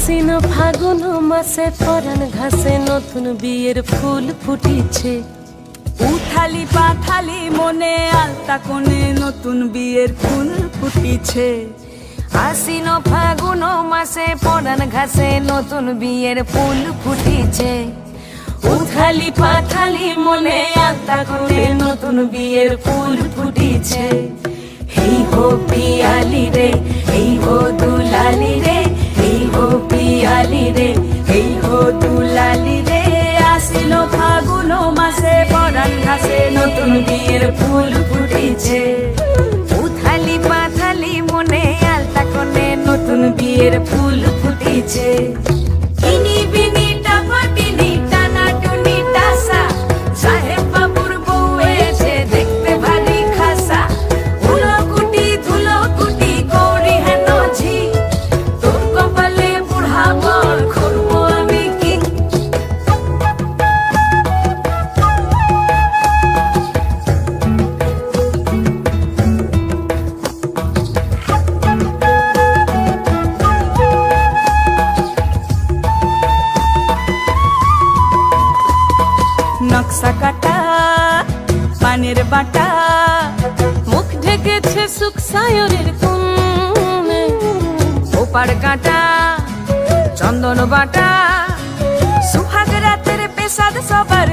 আশ্বিন ফাগুন মাসে পরাণ ঘাসে নতুন বিয়ের ফুল ফুটিছে। উথালি পাথালি মনে আলতা কোণে নতুন বিয়ের ফুল ফুটিছে। আশ্বিন ফাগুন মাসে পরাণ ঘাসে নতুন বিয়ের ফুল ফুটিছে। উথালি পাথালি মনে আলতা কোণে নতুন বিয়ের ফুল ফুটিছে। এই হো পিয়ালি রে, এই হো দুলালি রে, এই হো পিয়ালি রে, এই হো দুলালি রে। আশ্বিন ফাগুন মাসে পরাণ ঘাসে নতুন বিয়ের ফুল ফুটিছে। উথালি পাথালি মনে আলতা কোণে নতুন বিয়ের ফুল ফুটিছে। ইনি বিনি টাপাটিনি টানা টুনি টাসা, সাহেব বাবুর বউ এসে দেখতে ভারী খাসা। উলকুটি ধুলকুটি গৌরী হেন ঝি, তোর কপালে বুড়া বল করবো আমি কি। নকশা কাটা পানের বাটা, মুখ ঢেকেছে সুখ সায়রের কোণে। ওপার কাটা চন্দন বাটা, সুহাগ রাতের পেশাদ সবার